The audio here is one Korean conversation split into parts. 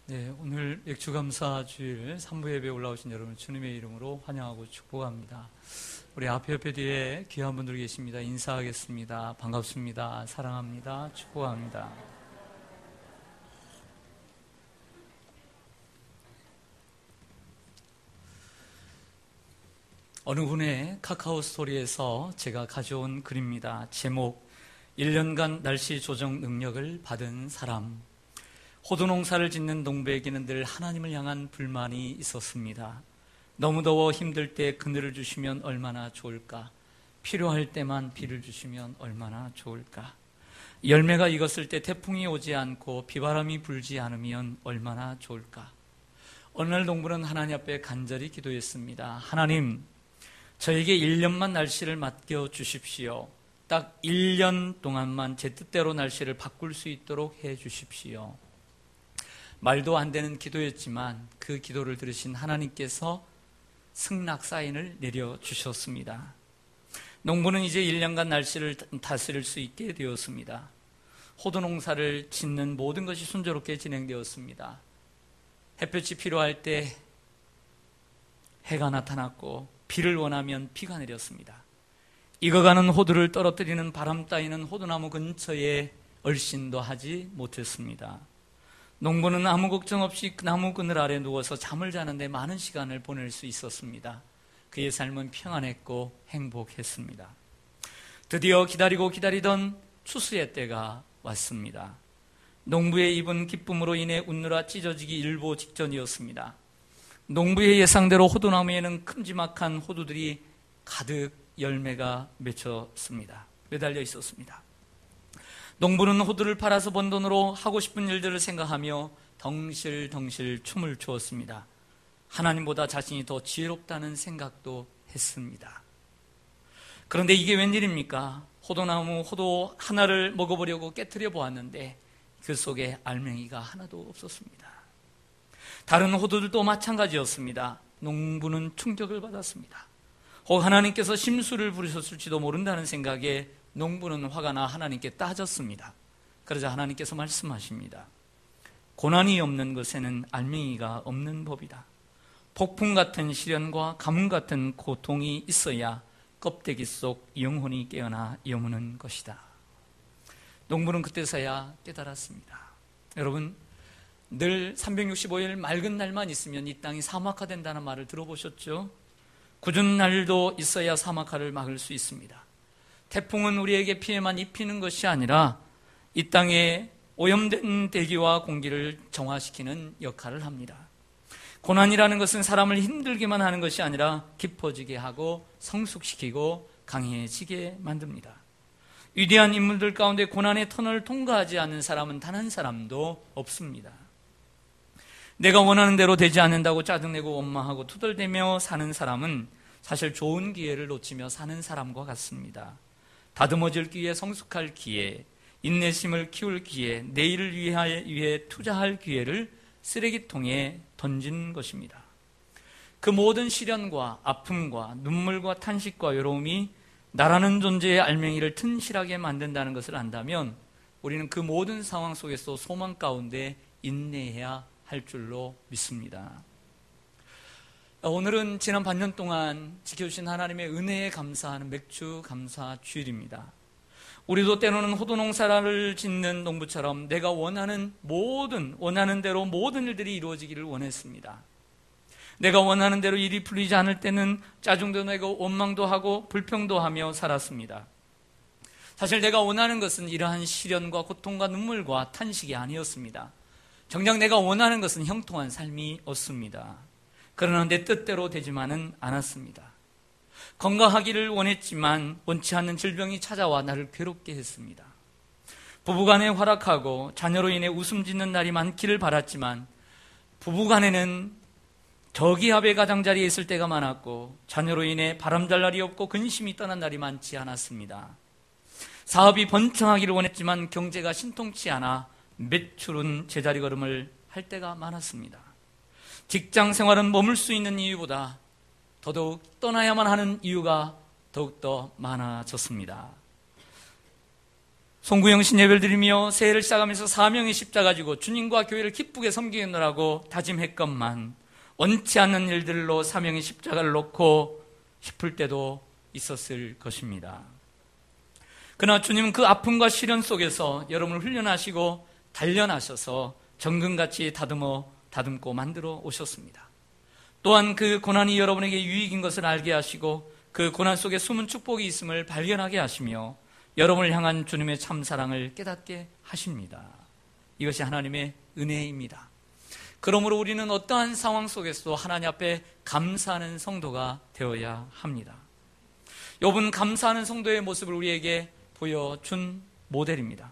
네, 오늘 맥주감사 주일 3부 예배에 올라오신 여러분 주님의 이름으로 환영하고 축복합니다. 우리 앞에 옆에 뒤에 귀한 분들 계십니다. 인사하겠습니다. 반갑습니다. 사랑합니다. 축복합니다. 어느 분의 카카오 스토리에서 제가 가져온 글입니다. 제목 1년간 날씨 조정 능력을 받은 사람. 호두 농사를 짓는 농부에게는 늘 하나님을 향한 불만이 있었습니다. 너무 더워 힘들 때 그늘을 주시면 얼마나 좋을까? 필요할 때만 비를 주시면 얼마나 좋을까? 열매가 익었을 때 태풍이 오지 않고 비바람이 불지 않으면 얼마나 좋을까? 어느 날 농부는 하나님 앞에 간절히 기도했습니다. 하나님, 저에게 1년만 날씨를 맡겨 주십시오. 딱 1년 동안만 제 뜻대로 날씨를 바꿀 수 있도록 해 주십시오. 말도 안 되는 기도였지만 그 기도를 들으신 하나님께서 승낙 사인을 내려주셨습니다. 농부는 이제 1년간 날씨를 다스릴 수 있게 되었습니다. 호두 농사를 짓는 모든 것이 순조롭게 진행되었습니다. 햇볕이 필요할 때 해가 나타났고 비를 원하면 비가 내렸습니다. 익어가는 호두를 떨어뜨리는 바람 따위는 호두나무 근처에 얼씬도 하지 못했습니다. 농부는 아무 걱정 없이 나무 그늘 아래 누워서 잠을 자는데 많은 시간을 보낼 수 있었습니다. 그의 삶은 평안했고 행복했습니다. 드디어 기다리고 기다리던 추수의 때가 왔습니다. 농부의 입은 기쁨으로 인해 웃느라 찢어지기 일보 직전이었습니다. 농부의 예상대로 호두나무에는 큼지막한 호두들이 가득 열매가 맺혔습니다. 매달려 있었습니다. 농부는 호두를 팔아서 번 돈으로 하고 싶은 일들을 생각하며 덩실덩실 춤을 추었습니다. 하나님보다 자신이 더 지혜롭다는 생각도 했습니다. 그런데 이게 웬일입니까? 호두나무 호두 하나를 먹어보려고 깨트려 보았는데 그 속에 알맹이가 하나도 없었습니다. 다른 호두들도 마찬가지였습니다. 농부는 충격을 받았습니다. 혹 하나님께서 심술을 부리셨을지도 모른다는 생각에 농부는 화가 나 하나님께 따졌습니다. 그러자 하나님께서 말씀하십니다. 고난이 없는 것에는 알맹이가 없는 법이다. 폭풍 같은 시련과 가뭄 같은 고통이 있어야 껍데기 속 영혼이 깨어나 여무는 것이다. 농부는 그때서야 깨달았습니다. 여러분, 늘 365일 맑은 날만 있으면 이 땅이 사막화된다는 말을 들어보셨죠? 궂은 날도 있어야 사막화를 막을 수 있습니다. 태풍은 우리에게 피해만 입히는 것이 아니라 이 땅에 오염된 대기와 공기를 정화시키는 역할을 합니다. 고난이라는 것은 사람을 힘들게만 하는 것이 아니라 깊어지게 하고 성숙시키고 강해지게 만듭니다. 위대한 인물들 가운데 고난의 터널을 통과하지 않는 사람은 단 한 사람도 없습니다. 내가 원하는 대로 되지 않는다고 짜증내고 원망하고 투덜대며 사는 사람은 사실 좋은 기회를 놓치며 사는 사람과 같습니다. 다듬어질 기회, 성숙할 기회, 인내심을 키울 기회, 내일을 위해 투자할 기회를 쓰레기통에 던진 것입니다. 그 모든 시련과 아픔과 눈물과 탄식과 외로움이 나라는 존재의 알맹이를 튼실하게 만든다는 것을 안다면 우리는 그 모든 상황 속에서 소망 가운데 인내해야 할 줄로 믿습니다. 오늘은 지난 반년 동안 지켜주신 하나님의 은혜에 감사하는 맥주 감사 주일입니다. 우리도 때로는 호두 농사를 짓는 농부처럼 내가 원하는 대로 모든 일들이 이루어지기를 원했습니다. 내가 원하는 대로 일이 풀리지 않을 때는 짜증도 내고 원망도 하고 불평도 하며 살았습니다. 사실 내가 원하는 것은 이러한 시련과 고통과 눈물과 탄식이 아니었습니다. 정작 내가 원하는 것은 형통한 삶이었습니다. 그러나 내 뜻대로 되지만은 않았습니다. 건강하기를 원했지만 원치 않는 질병이 찾아와 나를 괴롭게 했습니다. 부부간에 활락하고 자녀로 인해 웃음 짓는 날이 많기를 바랐지만 부부간에는 저기압의 가장자리에 있을 때가 많았고 자녀로 인해 바람잘 날이 없고 근심이 떠난 날이 많지 않았습니다. 사업이 번창하기를 원했지만 경제가 신통치 않아 매출은 제자리 걸음을 할 때가 많았습니다. 직장 생활은 머물 수 있는 이유보다 더더욱 떠나야만 하는 이유가 더욱더 많아졌습니다. 송구영신 예배를 드리며 새해를 시작하면서 사명의 십자가 가지고 주님과 교회를 기쁘게 섬기느라고 다짐했건만 원치 않는 일들로 사명의 십자가를 놓고 싶을 때도 있었을 것입니다. 그러나 주님은 그 아픔과 시련 속에서 여러분을 훈련하시고 단련하셔서 정금같이 다듬고 만들어 오셨습니다. 또한 그 고난이 여러분에게 유익인 것을 알게 하시고 그 고난 속에 숨은 축복이 있음을 발견하게 하시며 여러분을 향한 주님의 참사랑을 깨닫게 하십니다. 이것이 하나님의 은혜입니다. 그러므로 우리는 어떠한 상황 속에서도 하나님 앞에 감사하는 성도가 되어야 합니다. 욥은 감사하는 성도의 모습을 우리에게 보여준 모델입니다.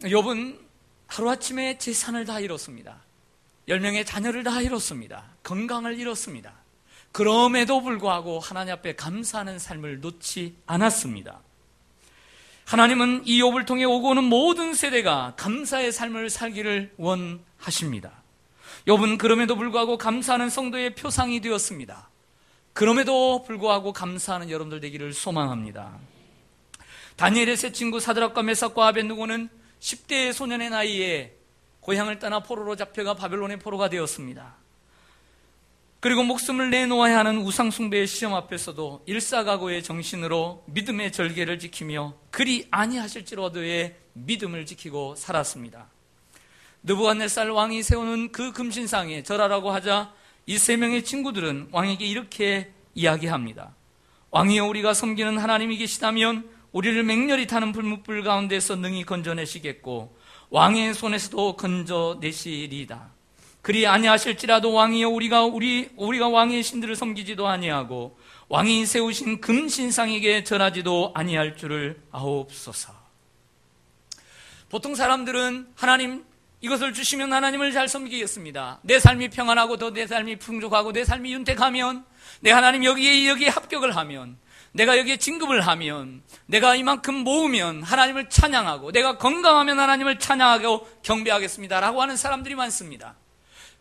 욥은 하루아침에 재산을 다 잃었습니다. 10명의 자녀를 다 잃었습니다. 건강을 잃었습니다. 그럼에도 불구하고 하나님 앞에 감사하는 삶을 놓지 않았습니다. 하나님은 이 욥을 통해 오고 오는 모든 세대가 감사의 삶을 살기를 원하십니다. 욥은 그럼에도 불구하고 감사하는 성도의 표상이 되었습니다. 그럼에도 불구하고 감사하는 여러분들 되기를 소망합니다. 다니엘의 세 친구 사드락과 메삭과 아벳느고는 10대의 소년의 나이에 고향을 떠나 포로로 잡혀가 바벨론의 포로가 되었습니다. 그리고 목숨을 내놓아야 하는 우상숭배의 시험 앞에서도 일사각오의 정신으로 믿음의 절개를 지키며 그리 아니하실지로도의 믿음을 지키고 살았습니다. 느부갓네살 왕이 세우는 그 금신상에 절하라고 하자 이 세 명의 친구들은 왕에게 이렇게 이야기합니다. 왕이여, 우리가 섬기는 하나님이 계시다면 우리를 맹렬히 타는 불뭇불 가운데서 능히 건져내시겠고 왕의 손에서도 건져내시리이다. 그리 아니하실지라도 왕이여, 우리가 왕의 신들을 섬기지도 아니하고 왕이 세우신 금신상에게 절하지도 아니할 줄을 아옵소서. 보통 사람들은 하나님 이것을 주시면 하나님을 잘 섬기겠습니다. 내 삶이 평안하고 더 내 삶이 풍족하고 내 삶이 윤택하면, 내 하나님 여기에 합격을 하면, 내가 여기에 진급을 하면, 내가 이만큼 모으면 하나님을 찬양하고, 내가 건강하면 하나님을 찬양하고 경배하겠습니다 라고 하는 사람들이 많습니다.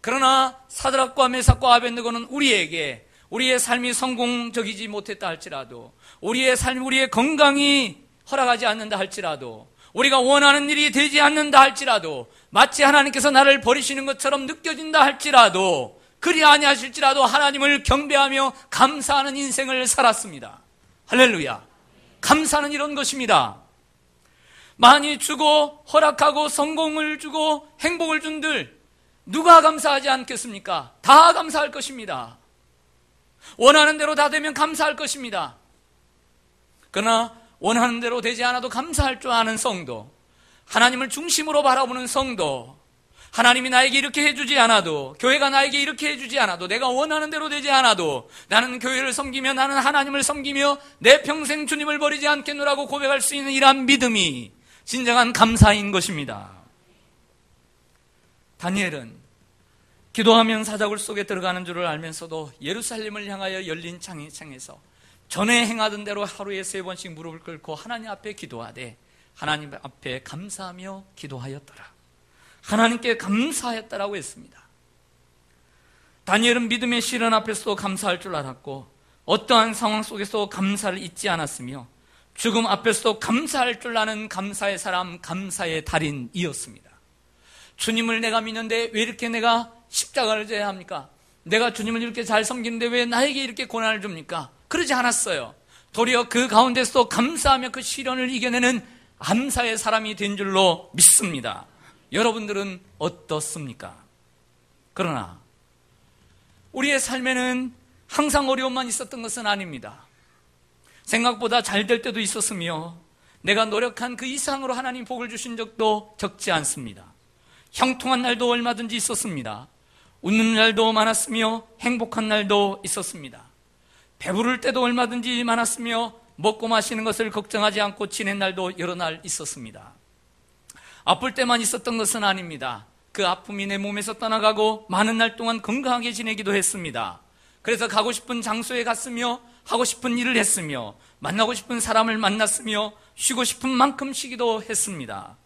그러나 사드락과 메삭과 아벳느고는 우리에게 우리의 삶이 성공적이지 못했다 할지라도, 우리의 삶, 우리의 건강이 허락하지 않는다 할지라도, 우리가 원하는 일이 되지 않는다 할지라도, 마치 하나님께서 나를 버리시는 것처럼 느껴진다 할지라도, 그리 아니하실지라도 하나님을 경배하며 감사하는 인생을 살았습니다. 할렐루야. 감사는 이런 것입니다. 많이 주고 허락하고 성공을 주고 행복을 준들 누가 감사하지 않겠습니까? 다 감사할 것입니다. 원하는 대로 다 되면 감사할 것입니다. 그러나 원하는 대로 되지 않아도 감사할 줄 아는 성도, 하나님을 중심으로 바라보는 성도, 하나님이 나에게 이렇게 해주지 않아도, 교회가 나에게 이렇게 해주지 않아도, 내가 원하는 대로 되지 않아도 나는 교회를 섬기며 나는 하나님을 섬기며 내 평생 주님을 버리지 않겠노라고 고백할 수 있는 이러한 믿음이 진정한 감사인 것입니다. 다니엘은 기도하면 사자굴 속에 들어가는 줄을 알면서도 예루살렘을 향하여 열린 창에서 전에 행하던 대로 하루에 3번씩 무릎을 꿇고 하나님 앞에 기도하되 하나님 앞에 감사하며 기도하였더라. 하나님께 감사하였다라고 했습니다. 다니엘은 믿음의 시련 앞에서도 감사할 줄 알았고 어떠한 상황 속에서 감사를 잊지 않았으며 죽음 앞에서도 감사할 줄 아는 감사의 사람, 감사의 달인이었습니다. 주님을 내가 믿는데 왜 이렇게 내가 십자가를 져야 합니까? 내가 주님을 이렇게 잘 섬기는데 왜 나에게 이렇게 고난을 줍니까? 그러지 않았어요. 도리어 그 가운데서도 감사하며 그 시련을 이겨내는 감사의 사람이 된 줄로 믿습니다. 여러분들은 어떻습니까? 그러나 우리의 삶에는 항상 어려움만 있었던 것은 아닙니다. 생각보다 잘 될 때도 있었으며 내가 노력한 그 이상으로 하나님 복을 주신 적도 적지 않습니다. 형통한 날도 얼마든지 있었습니다. 웃는 날도 많았으며 행복한 날도 있었습니다. 배부를 때도 얼마든지 많았으며 먹고 마시는 것을 걱정하지 않고 지낸 날도 여러 날 있었습니다. 아플 때만 있었던 것은 아닙니다. 그 아픔이 내 몸에서 떠나가고 많은 날 동안 건강하게 지내기도 했습니다. 그래서 가고 싶은 장소에 갔으며 하고 싶은 일을 했으며 만나고 싶은 사람을 만났으며 쉬고 싶은 만큼 쉬기도 했습니다.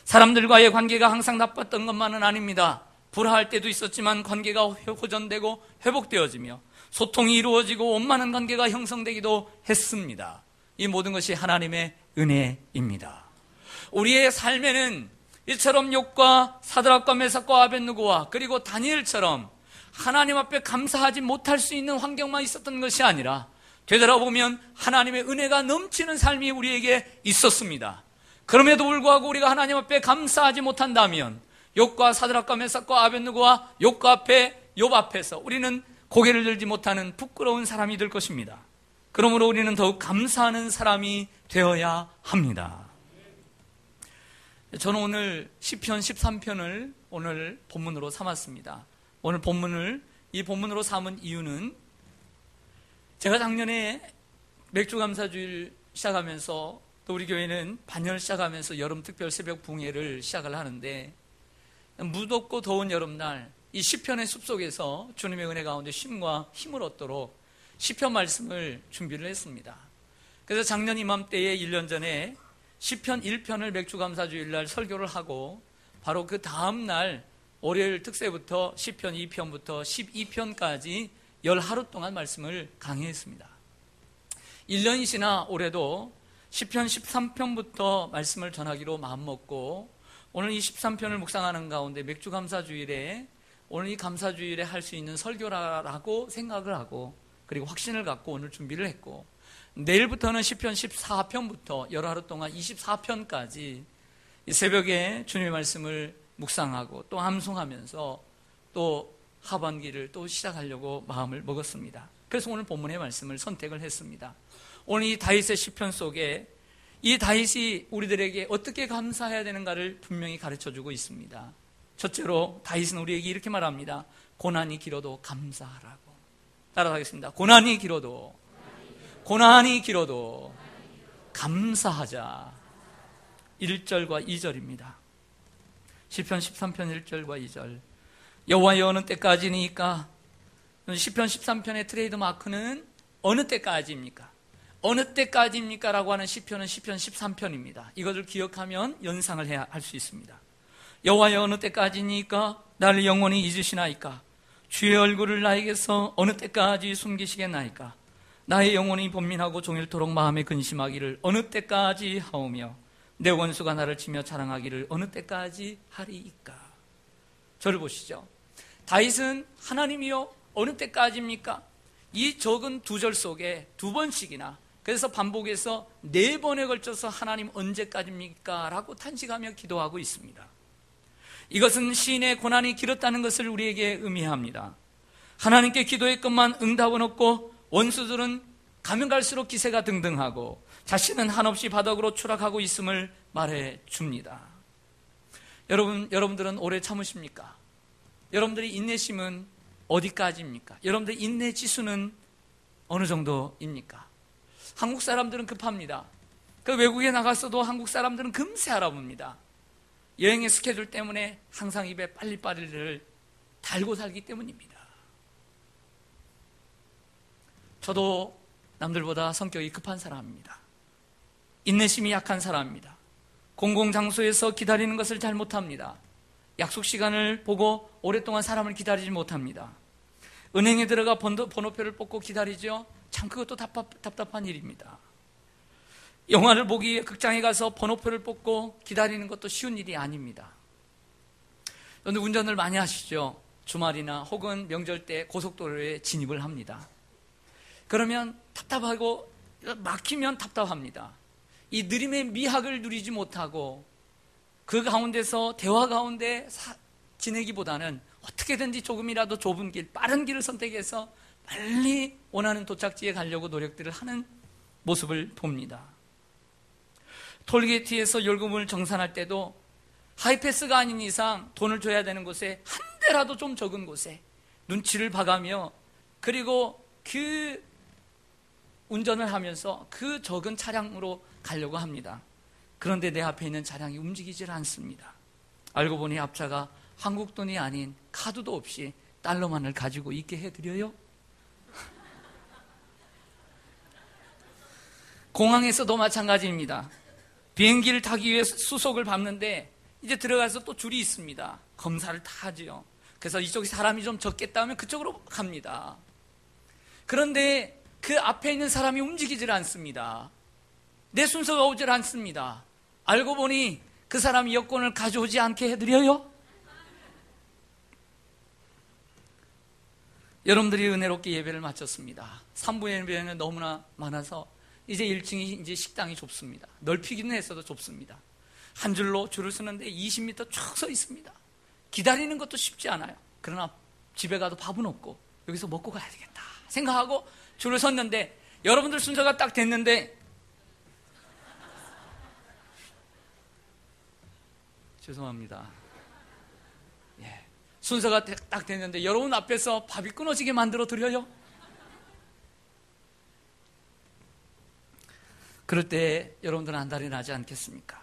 사람들과의 관계가 항상 나빴던 것만은 아닙니다. 불화할 때도 있었지만 관계가 호전되고 회복되어지며 소통이 이루어지고 원만한 관계가 형성되기도 했습니다. 이 모든 것이 하나님의 은혜입니다. 우리의 삶에는 이처럼 욥과 사드락과 메삭과 아벳느고와 그리고 다니엘처럼 하나님 앞에 감사하지 못할 수 있는 환경만 있었던 것이 아니라 되돌아보면 하나님의 은혜가 넘치는 삶이 우리에게 있었습니다. 그럼에도 불구하고 우리가 하나님 앞에 감사하지 못한다면 욥과 사드락과 메삭과 아벳느고와 욥 앞에서 우리는 고개를 들지 못하는 부끄러운 사람이 될 것입니다. 그러므로 우리는 더욱 감사하는 사람이 되어야 합니다. 저는 오늘 시편 13편을 오늘 본문으로 삼았습니다. 오늘 이 본문으로 삼은 이유는 제가 작년에 맥주감사주일 시작하면서 또 우리 교회는 반년을 시작하면서 여름 특별 새벽 붕회를 시작을 하는데 무덥고 더운 여름날 이 시편의 숲속에서 주님의 은혜 가운데 쉼과 힘을 얻도록 시편 말씀을 준비를 했습니다. 그래서 작년 이맘때에 1년 전에 시편 1편을 맥주감사주일날 설교를 하고 바로 그 다음날 월요일 특세부터 시편 2편부터 12편까지 10하루 동안 말씀을 강의했습니다. 1년이 지나 올해도 시편 13편부터 말씀을 전하기로 마음먹고 오늘 이 13편을 묵상하는 가운데 맥주감사주일에 오늘 이 감사주일에 할 수 있는 설교라고 생각을 하고 그리고 확신을 갖고 오늘 준비를 했고 내일부터는 시편 14편부터 여러 하루 동안 24편까지 새벽에 주님의 말씀을 묵상하고 또 암송하면서 또 하반기를 또 시작하려고 마음을 먹었습니다. 그래서 오늘 본문의 말씀을 선택을 했습니다. 오늘 이 다윗의 시편 속에 이 다윗이 우리들에게 어떻게 감사해야 되는가를 분명히 가르쳐주고 있습니다. 첫째로 다윗은 우리에게 이렇게 말합니다. 고난이 길어도 감사하라고. 따라가겠습니다. 고난이 길어도 감사하자. 1절과 2절입니다. 시편 13편 1절과 2절. 여호와여 어느 때까지니까? 시편 13편의 트레이드 마크는 어느 때까지입니까? 어느 때까지입니까? 라고 하는 시편은 시편 13편입니다. 이것을 기억하면 연상을 해야 할 수 있습니다. 여호와여 어느 때까지니까? 나를 영원히 잊으시나이까? 주의 얼굴을 나에게서 어느 때까지 숨기시겠나이까? 나의 영혼이 번민하고 종일토록 마음에 근심하기를 어느 때까지 하오며 내 원수가 나를 치며 자랑하기를 어느 때까지 하리이까? 저를 보시죠. 다윗은 하나님이여 어느 때까지입니까? 이 적은 두 절 속에 두 번씩이나 그래서 반복해서 4번에 걸쳐서 하나님 언제까지입니까? 라고 탄식하며 기도하고 있습니다. 이것은 시인의 고난이 길었다는 것을 우리에게 의미합니다. 하나님께 기도했건만 응답은 없고 원수들은 가면 갈수록 기세가 등등하고 자신은 한없이 바닥으로 추락하고 있음을 말해줍니다. 여러분들은 오래 참으십니까? 여러분들의 인내심은 어디까지입니까? 여러분들의 인내 지수는 어느 정도입니까? 한국 사람들은 급합니다. 그 외국에 나갔어도 한국 사람들은 금세 알아봅니다. 여행의 스케줄 때문에 항상 입에 빨리빨리를 달고 살기 때문입니다. 저도 남들보다 성격이 급한 사람입니다. 인내심이 약한 사람입니다. 공공장소에서 기다리는 것을 잘 못합니다. 약속 시간을 보고 오랫동안 사람을 기다리지 못합니다. 은행에 들어가 번호표를 뽑고 기다리죠. 참 그것도 답답한 일입니다. 영화를 보기 위해 극장에 가서 번호표를 뽑고 기다리는 것도 쉬운 일이 아닙니다. 그런데 운전을 많이 하시죠. 주말이나 혹은 명절 때 고속도로에 진입을 합니다. 그러면 답답하고 막히면 답답합니다. 이 느림의 미학을 누리지 못하고 그 가운데서 대화 가운데 지내기보다는 어떻게든지 조금이라도 좁은 길, 빠른 길을 선택해서 빨리 원하는 도착지에 가려고 노력들을 하는 모습을 봅니다. 톨게이트에서 요금을 정산할 때도 하이패스가 아닌 이상 돈을 줘야 되는 곳에 한 대라도 좀 적은 곳에 눈치를 봐가며 그리고 그 운전을 하면서 그 적은 차량으로 가려고 합니다. 그런데 내 앞에 있는 차량이 움직이질 않습니다. 알고 보니 앞차가 한국 돈이 아닌 카드도 없이 달러만을 가지고 있게 해드려요? 공항에서도 마찬가지입니다. 비행기를 타기 위해 수속을 밟는데 이제 들어가서 또 줄이 있습니다. 검사를 다 하죠. 그래서 이쪽에 사람이 좀 적겠다 하면 그쪽으로 갑니다. 그런데 그 앞에 있는 사람이 움직이질 않습니다. 내 순서가 오질 않습니다. 알고 보니 그 사람이 여권을 가져오지 않게 해드려요? 여러분들이 은혜롭게 예배를 마쳤습니다. 3부의 예배는 너무나 많아서 이제 1층이 이제 식당이 좁습니다. 넓히기는 했어도 좁습니다. 한 줄로 줄을 서는데 20m 쭉 서 있습니다. 기다리는 것도 쉽지 않아요. 그러나 집에 가도 밥은 없고 여기서 먹고 가야 되겠다 생각하고 줄을 섰는데, 여러분들 순서가 딱 됐는데, 죄송합니다. 예. 순서가 딱 됐는데 여러분 앞에서 밥이 끊어지게 만들어 드려요? 그럴 때 여러분들은 안달이 나지 않겠습니까?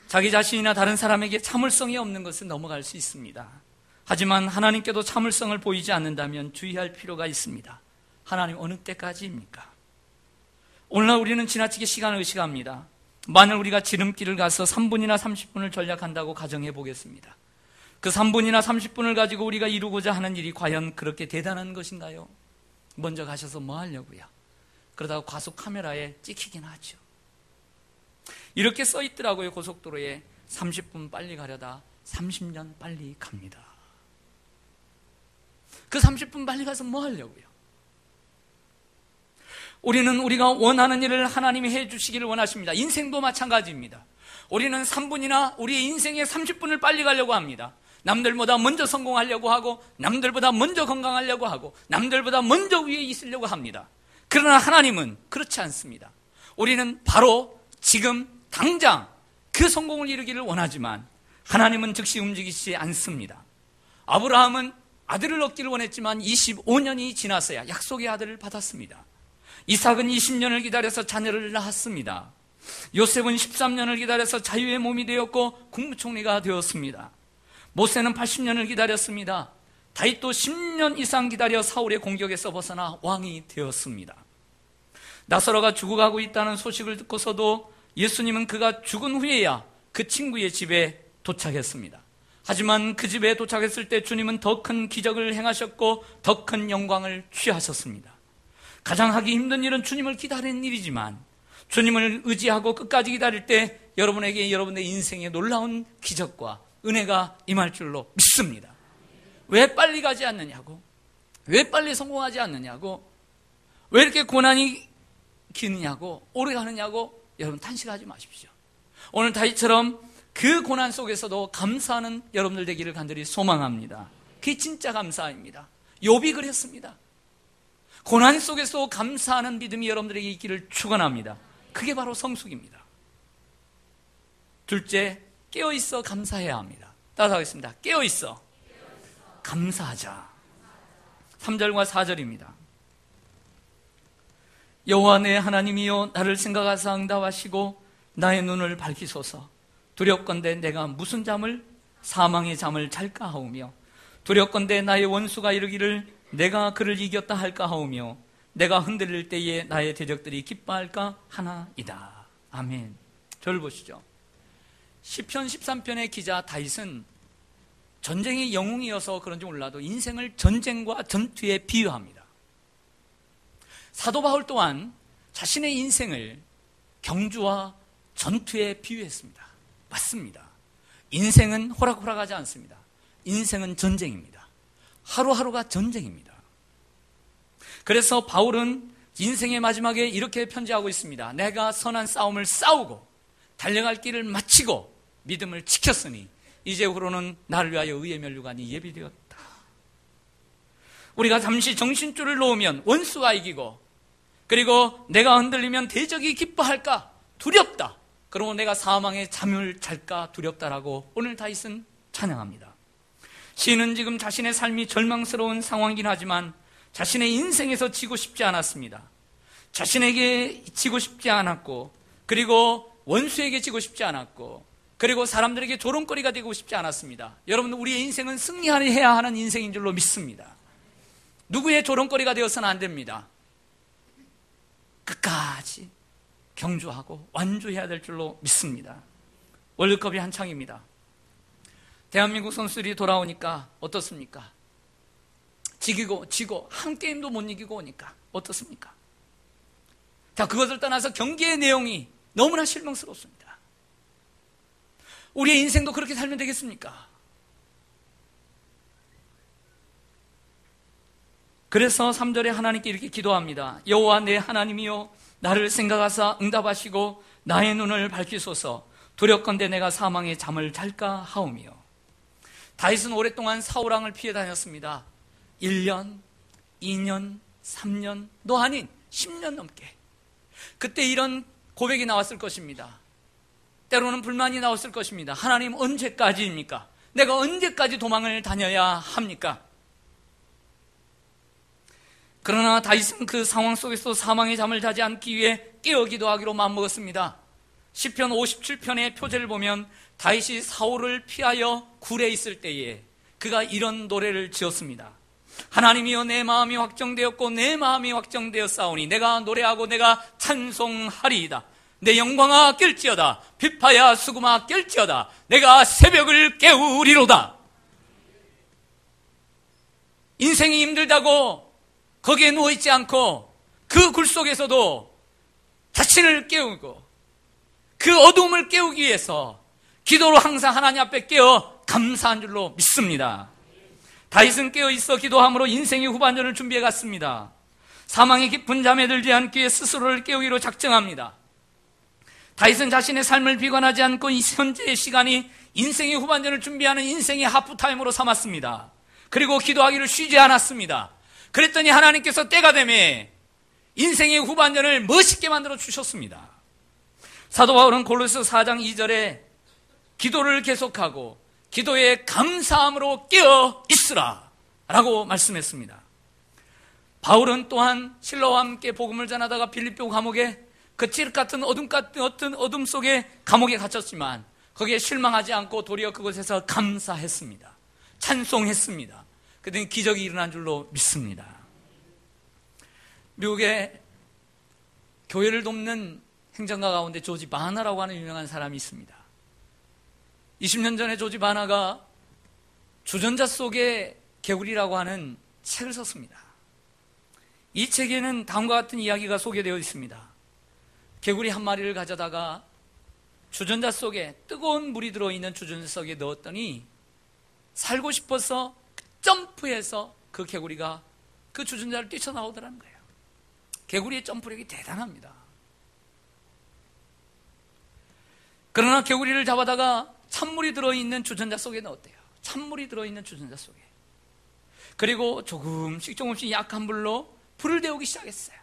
자기 자신이나 다른 사람에게 참을성이 없는 것은 넘어갈 수 있습니다. 하지만 하나님께도 참을성을 보이지 않는다면 주의할 필요가 있습니다. 하나님 어느 때까지입니까? 오늘날 우리는 지나치게 시간을 의식합니다. 만일 우리가 지름길을 가서 3분이나 30분을 전략한다고 가정해 보겠습니다. 그 3분이나 30분을 가지고 우리가 이루고자 하는 일이 과연 그렇게 대단한 것인가요? 먼저 가셔서 뭐 하려고요? 그러다가 과속 카메라에 찍히긴 하죠. 이렇게 써 있더라고요. 고속도로에 30분 빨리 가려다 30년 빨리 갑니다. 그 30분 빨리 가서 뭐 하려고요? 우리는 우리가 원하는 일을 하나님이 해주시기를 원하십니다. 인생도 마찬가지입니다. 우리는 3분이나 우리의 인생의 30분을 빨리 가려고 합니다. 남들보다 먼저 성공하려고 하고, 남들보다 먼저 건강하려고 하고, 남들보다 먼저 위에 있으려고 합니다. 그러나 하나님은 그렇지 않습니다. 우리는 바로 지금 당장 그 성공을 이루기를 원하지만 하나님은 즉시 움직이지 않습니다. 아브라함은 아들을 얻기를 원했지만 25년이 지나서야 약속의 아들을 받았습니다. 이삭은 20년을 기다려서 자녀를 낳았습니다. 요셉은 13년을 기다려서 자유의 몸이 되었고 국무총리가 되었습니다. 모세는 80년을 기다렸습니다. 다윗도 10년 이상 기다려 사울의 공격에서 벗어나 왕이 되었습니다. 나사로가 죽어가고 있다는 소식을 듣고서도 예수님은 그가 죽은 후에야 그 친구의 집에 도착했습니다. 하지만 그 집에 도착했을 때 주님은 더 큰 기적을 행하셨고 더 큰 영광을 취하셨습니다. 가장 하기 힘든 일은 주님을 기다리는 일이지만 주님을 의지하고 끝까지 기다릴 때 여러분에게 여러분의 인생에 놀라운 기적과 은혜가 임할 줄로 믿습니다. 왜 빨리 가지 않느냐고, 왜 빨리 성공하지 않느냐고, 왜 이렇게 고난이 기느냐고, 오래 가느냐고 여러분 탄식하지 마십시오. 오늘 다윗처럼 그 고난 속에서도 감사하는 여러분들 되기를 간절히 소망합니다. 그게 진짜 감사입니다. 욥이 그랬습니다. 고난 속에서 감사하는 믿음이 여러분들에게 있기를 축원합니다. 그게 바로 성숙입니다. 둘째, 깨어있어 감사해야 합니다. 따라하겠습니다. 깨어있어 감사하자. 3절과 4절입니다. 여호와 내 하나님이여, 나를 생각하사 응답하시고 나의 눈을 밝히소서. 두렵건대 내가 무슨 잠을, 사망의 잠을 잘까 하오며, 두렵건대 나의 원수가 이르기를 내가 그를 이겼다 할까 하오며, 내가 흔들릴 때에 나의 대적들이 기뻐할까 하나이다. 아멘. 저를 보시죠. 시편 13편의 기자 다윗은 전쟁의 영웅이어서 그런지 몰라도 인생을 전쟁과 전투에 비유합니다. 사도 바울 또한 자신의 인생을 경주와 전투에 비유했습니다. 맞습니다. 인생은 호락호락하지 않습니다. 인생은 전쟁입니다. 하루하루가 전쟁입니다. 그래서 바울은 인생의 마지막에 이렇게 편지하고 있습니다. 내가 선한 싸움을 싸우고 달려갈 길을 마치고 믿음을 지켰으니 이제후로는 나를 위하여 의의 면류관이 예비되었다. 우리가 잠시 정신줄을 놓으면 원수가 이기고, 그리고 내가 흔들리면 대적이 기뻐할까 두렵다. 그러고 내가 사망의 잠을 잘까 두렵다라고 오늘 다윗은 찬양합니다. 시인은 지금 자신의 삶이 절망스러운 상황이긴 하지만 자신의 인생에서 지고 싶지 않았습니다. 자신에게 지고 싶지 않았고, 그리고 원수에게 지고 싶지 않았고, 그리고 사람들에게 조롱거리가 되고 싶지 않았습니다. 여러분, 우리의 인생은 승리해야 하는 인생인 줄로 믿습니다. 누구의 조롱거리가 되어서는 안 됩니다. 끝까지 경주하고 완주해야 될 줄로 믿습니다. 월드컵이 한창입니다. 대한민국 선수들이 돌아오니까 어떻습니까? 지고 한 게임도 못 이기고 오니까 어떻습니까? 자, 그것을 떠나서 경기의 내용이 너무나 실망스럽습니다. 우리의 인생도 그렇게 살면 되겠습니까? 그래서 3절에 하나님께 이렇게 기도합니다. 여호와 내 하나님이여, 나를 생각하사 응답하시고 나의 눈을 밝히소서. 두렵건대 내가 사망의 잠을 잘까 하오며. 다윗은 오랫동안 사울 왕을 피해 다녔습니다. 1년, 2년, 3년도 아닌 10년 넘게. 그때 이런 고백이 나왔을 것입니다. 때로는 불만이 나왔을 것입니다. 하나님, 언제까지입니까? 내가 언제까지 도망을 다녀야 합니까? 그러나 다윗은 그 상황 속에서 사망의 잠을 자지 않기 위해 깨어 기도하기로 마음먹었습니다. 시편 57편의 표제를 보면 다윗이 사울을 피하여 굴에 있을 때에 그가 이런 노래를 지었습니다. 하나님이여, 내 마음이 확정되었고 내 마음이 확정되었사오니 내가 노래하고 내가 찬송하리이다. 내 영광아 깰지어다. 비파야 수금아 깰지어다. 내가 새벽을 깨우리로다. 인생이 힘들다고 거기에 누워있지 않고 그 굴 속에서도 자신을 깨우고 그 어두움을 깨우기 위해서 기도로 항상 하나님 앞에 깨어 감사한 줄로 믿습니다. 다윗은 깨어있어 기도함으로 인생의 후반전을 준비해 갔습니다. 사망의 깊은 잠에 들지 않기 위해 스스로를 깨우기로 작정합니다. 다윗은 자신의 삶을 비관하지 않고 이 현재의 시간이 인생의 후반전을 준비하는 인생의 하프타임으로 삼았습니다. 그리고 기도하기를 쉬지 않았습니다. 그랬더니 하나님께서 때가 되매 인생의 후반전을 멋있게 만들어 주셨습니다. 사도 바울은 골로새 4장 2절에 기도를 계속하고 기도에 감사함으로 깨어 있으라 라고 말씀했습니다. 바울은 또한 실로와 함께 복음을 전하다가 빌립보 감옥에 그 칠흑 같은 어둠 속에 감옥에 갇혔지만 거기에 실망하지 않고 도리어 그곳에서 감사했습니다. 찬송했습니다. 그랬더니 기적이 일어난 줄로 믿습니다. 미국에 교회를 돕는 행정가 가운데 조지 바나라고 하는 유명한 사람이 있습니다. 20년 전에 조지 바나가 주전자 속의 개구리라고 하는 책을 썼습니다. 이 책에는 다음과 같은 이야기가 소개되어 있습니다. 개구리 한 마리를 가져다가 주전자 속에 뜨거운 물이 들어있는 주전자 속에 넣었더니 살고 싶어서 점프해서 그 개구리가 그 주전자를 뛰쳐나오더라는 거예요. 개구리의 점프력이 대단합니다. 그러나 개구리를 잡아다가 찬물이 들어있는 주전자 속에 넣었대요. 찬물이 들어있는 주전자 속에. 그리고 조금씩 약한 불로 불을 데우기 시작했어요.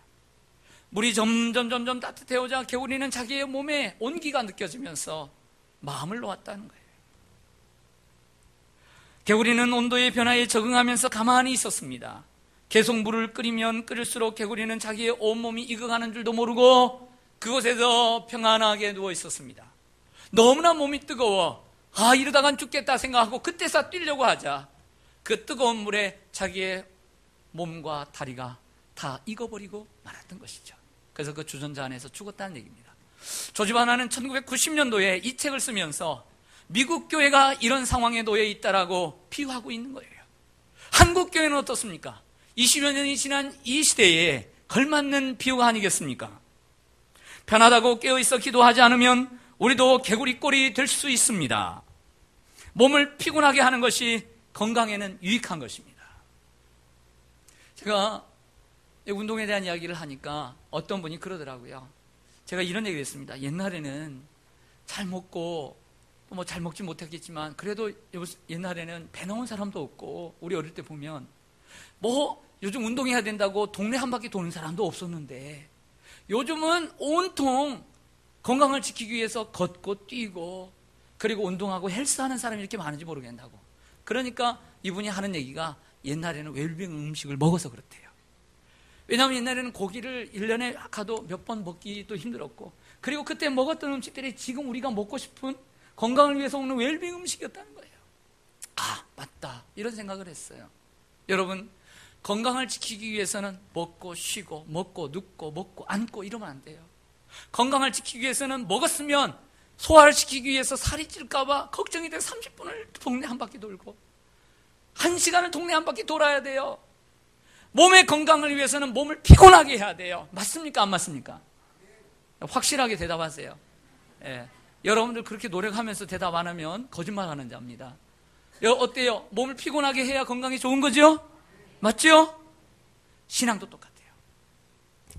물이 점점 따뜻해오자 개구리는 자기의 몸에 온기가 느껴지면서 마음을 놓았다는 거예요. 개구리는 온도의 변화에 적응하면서 가만히 있었습니다. 계속 물을 끓이면 끓일수록 개구리는 자기의 온몸이 익어가는 줄도 모르고 그곳에서 평안하게 누워 있었습니다. 너무나 몸이 뜨거워 이러다간 죽겠다 생각하고 그때서 뛰려고 하자 그 뜨거운 물에 자기의 몸과 다리가 다 익어버리고 말았던 것이죠. 그래서 그 주전자 안에서 죽었다는 얘기입니다. 조지 바나는 1990년도에 이 책을 쓰면서 미국 교회가 이런 상황에 놓여 있다라고 비유하고 있는 거예요. 한국 교회는 어떻습니까? 20여 년이 지난 이 시대에 걸맞는 비유가 아니겠습니까? 편하다고 깨어있어 기도하지 않으면 우리도 개구리 꼴이 될 수 있습니다. 몸을 피곤하게 하는 것이 건강에는 유익한 것입니다. 제가 운동에 대한 이야기를 하니까 어떤 분이 그러더라고요. 제가 이런 얘기를 했습니다. 옛날에는 잘 먹고 잘 먹지 못했겠지만 그래도 옛날에는 배 나온 사람도 없고 우리 어릴 때 보면 요즘 운동해야 된다고 동네 한 바퀴 도는 사람도 없었는데 요즘은 온통 건강을 지키기 위해서 걷고 뛰고 그리고 운동하고 헬스하는 사람이 이렇게 많은지 모르겠다고. 그러니까 이분이 하는 얘기가 옛날에는 웰빙 음식을 먹어서 그렇대요. 왜냐하면 옛날에는 고기를 1년에 가도 몇 번 먹기도 힘들었고 그리고 그때 먹었던 음식들이 지금 우리가 먹고 싶은 건강을 위해서 먹는 웰빙 음식이었다는 거예요. 맞다 이런 생각을 했어요. 여러분 건강을 지키기 위해서는 먹고 쉬고 먹고 눕고 먹고 앉고 이러면 안 돼요. 건강을 지키기 위해서는 먹었으면 소화를 시키기 위해서 살이 찔까 봐 걱정이 돼서 30분을 동네 한 바퀴 돌고 1시간을 동네 한 바퀴 돌아야 돼요. 몸의 건강을 위해서는 몸을 피곤하게 해야 돼요. 맞습니까? 안 맞습니까? 확실하게 대답하세요. 예. 여러분들 그렇게 노력하면서 대답 안 하면 거짓말하는 자입니다. 어때요? 몸을 피곤하게 해야 건강이 좋은 거죠? 맞죠? 신앙도 똑같아요.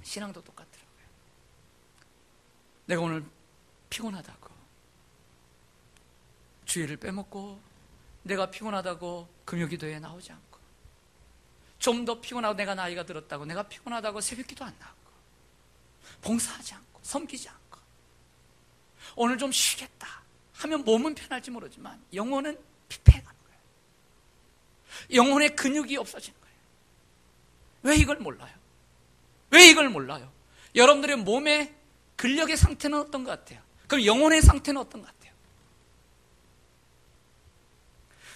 신앙도 똑같더라고요. 내가 오늘 피곤하다고 주일을 빼먹고, 내가 피곤하다고 금요기도에 나오지 않고, 좀 더 피곤하고 내가 나이가 들었다고 내가 피곤하다고 새벽기도 안 나오고, 봉사하지 않고 섬기지 않고, 오늘 좀 쉬겠다 하면 몸은 편할지 모르지만 영혼은 피폐해가는 거예요. 영혼의 근육이 없어진 거예요. 왜 이걸 몰라요? 왜 이걸 몰라요? 여러분들의 몸의 근력의 상태는 어떤 것 같아요? 그럼 영혼의 상태는 어떤 것 같아요?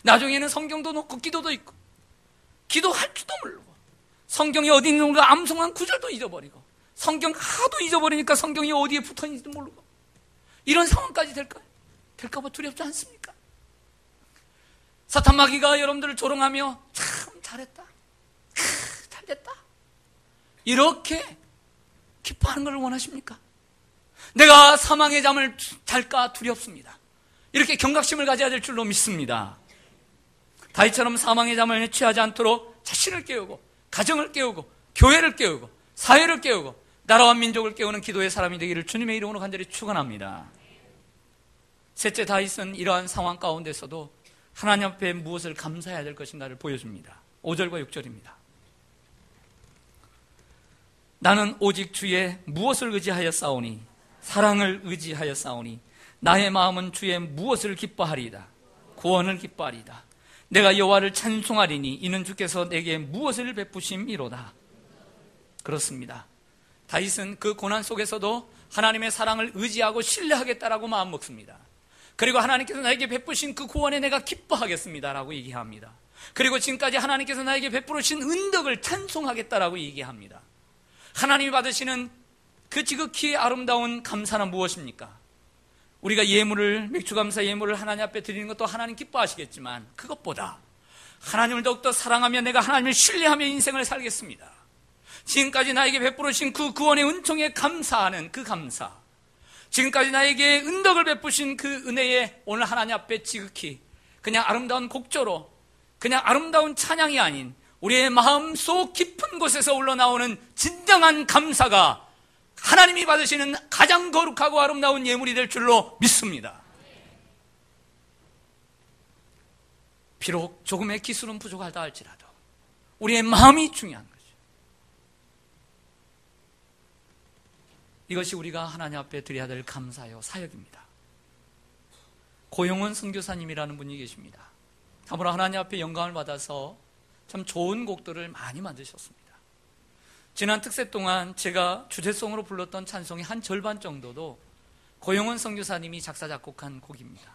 나중에는 성경도 놓고 기도도 있고, 기도할 줄도 모르고, 성경이 어디 있는가 암송한 구절도 잊어버리고, 성경 하도 잊어버리니까 성경이 어디에 붙어있는지도 모르고, 이런 상황까지 될까봐 두렵지 않습니까? 사탄 마귀가 여러분들을 조롱하며 참 잘했다, 잘됐다, 이렇게 기뻐하는 걸 원하십니까? 내가 사망의 잠을 잘까 두렵습니다. 이렇게 경각심을 가져야 될 줄로 믿습니다. 다윗처럼 사망의 잠을 취하지 않도록 자신을 깨우고, 가정을 깨우고, 교회를 깨우고, 사회를 깨우고, 나라와 민족을 깨우는 기도의 사람이 되기를 주님의 이름으로 간절히 축원합니다. 셋째, 다윗은 이러한 상황 가운데서도 하나님 앞에 무엇을 감사해야 될 것인가를 보여줍니다. 5절과 6절입니다. 나는 오직 주의 무엇을 의지하여 싸우니, 사랑을 의지하여 싸우니, 나의 마음은 주의 무엇을 기뻐하리이다, 구원을 기뻐하리이다. 내가 여호와를 찬송하리니 이는 주께서 내게 무엇을 베푸심이로다. 그렇습니다. 다윗은 그 고난 속에서도 하나님의 사랑을 의지하고 신뢰하겠다라고 마음먹습니다. 그리고 하나님께서 나에게 베푸신 그 구원에 내가 기뻐하겠습니다라고 얘기합니다. 그리고 지금까지 하나님께서 나에게 베풀으신 은덕을 찬송하겠다라고 얘기합니다. 하나님이 받으시는 그 지극히 아름다운 감사는 무엇입니까? 우리가 예물을, 맥주감사 예물을 하나님 앞에 드리는 것도 하나님 기뻐하시겠지만, 그것보다 하나님을 더욱더 사랑하며 내가 하나님을 신뢰하며 인생을 살겠습니다, 지금까지 나에게 베풀으신 그 구원의 은총에 감사하는 그 감사, 지금까지 나에게 은덕을 베푸신 그 은혜에 오늘 하나님 앞에 지극히 그냥 아름다운 곡조로, 그냥 아름다운 찬양이 아닌 우리의 마음속 깊은 곳에서 흘러나오는 진정한 감사가 하나님이 받으시는 가장 거룩하고 아름다운 예물이 될 줄로 믿습니다. 비록 조금의 기술은 부족하다 할지라도 우리의 마음이 중요한 거죠. 이것이 우리가 하나님 앞에 드려야 될 감사요 사역입니다. 고용원 선교사님이라는 분이 계십니다. 참으로 하나님 앞에 영광을 받아서 참 좋은 곡들을 많이 만드셨습니다. 지난 특세 동안 제가 주제송으로 불렀던 찬송의 한 절반 정도도 고용원 선교사님이 작사 작곡한 곡입니다.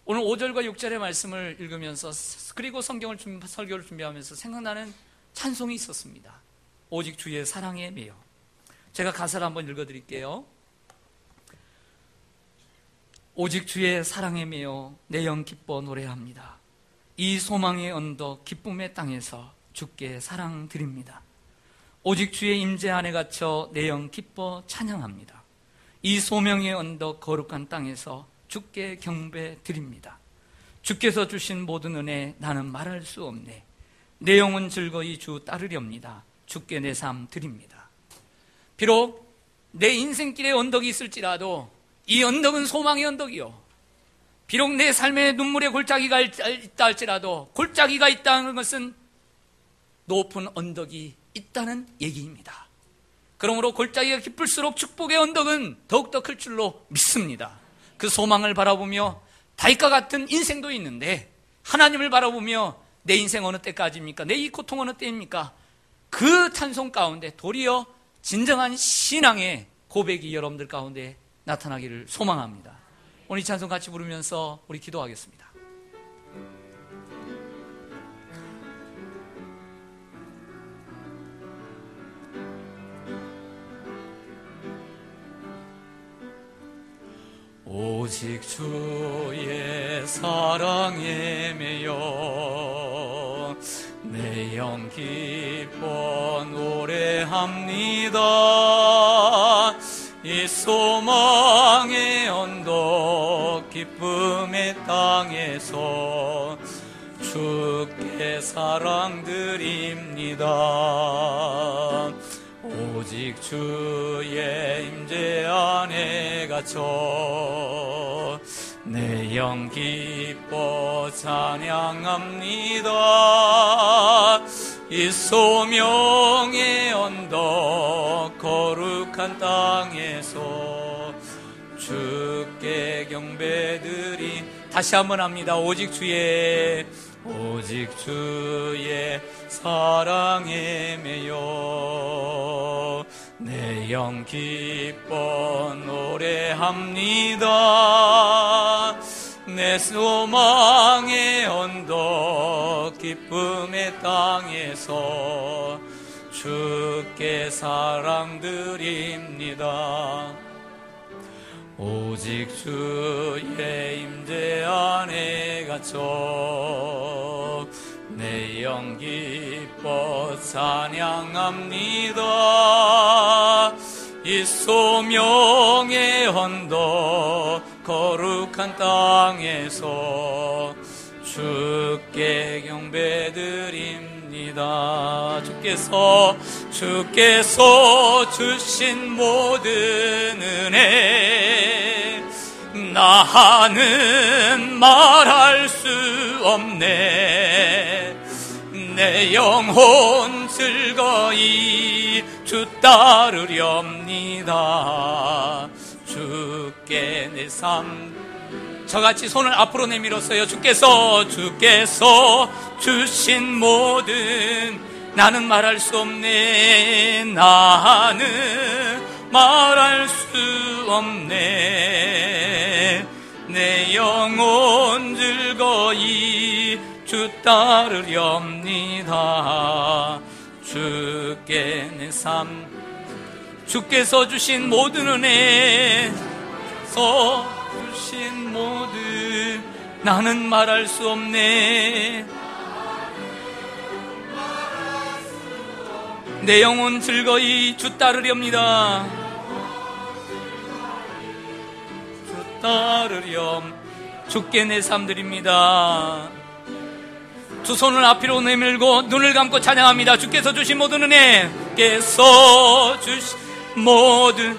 오늘 5절과 6절의 말씀을 읽으면서, 그리고 설교를 준비하면서 생각나는 찬송이 있었습니다. 오직 주의 사랑에 매여. 제가 가사를 한번 읽어드릴게요. 오직 주의 사랑에 매여 내 영 기뻐 노래합니다. 이 소망의 언덕 기쁨의 땅에서 주께 사랑 드립니다. 오직 주의 임재 안에 갇혀 내 영 기뻐 찬양합니다. 이 소명의 언덕 거룩한 땅에서 주께 경배 드립니다. 주께서 주신 모든 은혜 나는 말할 수 없네. 내 영혼 즐거이 주 따르렵니다. 주께 내 삶 드립니다. 비록 내 인생길에 언덕이 있을지라도 이 언덕은 소망의 언덕이요, 비록 내 삶에 눈물의 골짜기가 있다 할지라도 골짜기가 있다는 것은 높은 언덕이 있다는 얘기입니다. 그러므로 골짜기가 깊을수록 축복의 언덕은 더욱더 클 줄로 믿습니다. 그 소망을 바라보며 다윗과 같은 인생도 있는데, 하나님을 바라보며 내 인생 어느 때까지입니까? 내 이 고통 어느 때입니까? 그 찬송 가운데 도리어 진정한 신앙의 고백이 여러분들 가운데 나타나기를 소망합니다. 오늘 이 찬송 같이 부르면서 우리 기도하겠습니다. 오직 주의 사랑에 매여 내 영 기뻐 노래합니다. 이 소망의 언덕 기쁨의 땅에서 주께 사랑드립니다. 오직 주의 임재 안에 갇혀 내 영 기뻐 찬양합니다. 이 소명의 언덕 거룩한 땅에서 주께 경배드리. 다시 한번 합니다. 오직 주의 사랑에 매여 내 영 기뻐 노래합니다. 내 소망의 언덕 기쁨의 땅에서 주께 사랑드립니다. 오직 주의 임재 안에 갇혀 내 영 기뻐 찬양합니다. 이 소명의 언덕 거룩한 땅에서 주께 경배드립니다. 주께서 주신 모든 은혜 나는 말할 수 없네. 내 영혼 즐거이 주 따르렵니다. 주께 내 삶. 저같이 손을 앞으로 내밀었어요. 주께서 주신 모든 나는 말할 수 없네. 나는 말할 수 없네. 내 영혼 즐거이 주 따르렵니다. 주께 내 삶. 주께서 주신 모든 은혜 주신 모든 나는 말할 수 없네. 내 영혼 즐거이 주 따르렵니다. 주 따르렴. 주께 내 삶 드립니다. 두 손을 앞으로 내밀고 눈을 감고 찬양합니다. 주께서 주신 모든 은혜, 주께서 주신 모든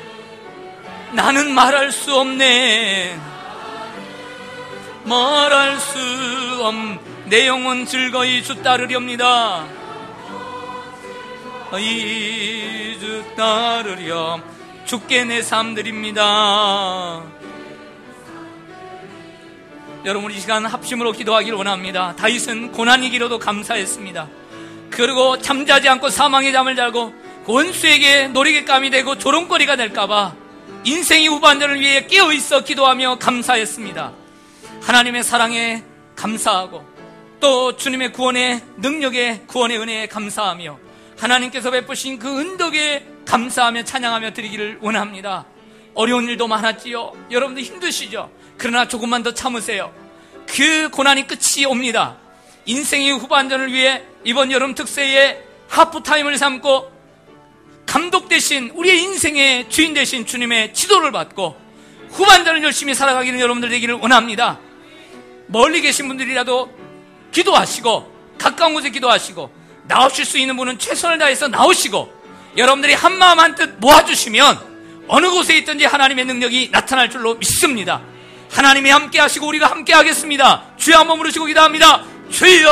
나는 말할 수 없네. 말할 수 없네. 내 영혼 즐거이 주 따르렵니다. 이 주 따르렴. 주께 내 삶 드립니다. 여러분 이 시간 합심으로 기도하기를 원합니다. 다윗은 고난이기로도 감사했습니다. 그리고 잠자지 않고 사망의 잠을 자고 원수에게 노리개감이 되고 조롱거리가 될까봐 인생의 후반전을 위해 깨어있어 기도하며 감사했습니다. 하나님의 사랑에 감사하고 또 주님의 구원의 능력에 구원의 은혜에 감사하며 하나님께서 베푸신 그 은덕에 감사하며 찬양하며 드리기를 원합니다. 어려운 일도 많았지요. 여러분들 힘드시죠? 그러나 조금만 더 참으세요. 그 고난이 끝이 옵니다. 인생의 후반전을 위해 이번 여름 특세에 하프타임을 삼고 감독 대신 우리의 인생의 주인 되신 주님의 지도를 받고 후반전을 열심히 살아가기를 여러분들 되기를 원합니다. 멀리 계신 분들이라도 기도하시고 가까운 곳에 기도하시고 나오실 수 있는 분은 최선을 다해서 나오시고 여러분들이 한마음 한뜻 모아주시면 어느 곳에 있든지 하나님의 능력이 나타날 줄로 믿습니다. 하나님이 함께 하시고 우리가 함께 하겠습니다. 주여 한번 부르시고 기도합니다. 주여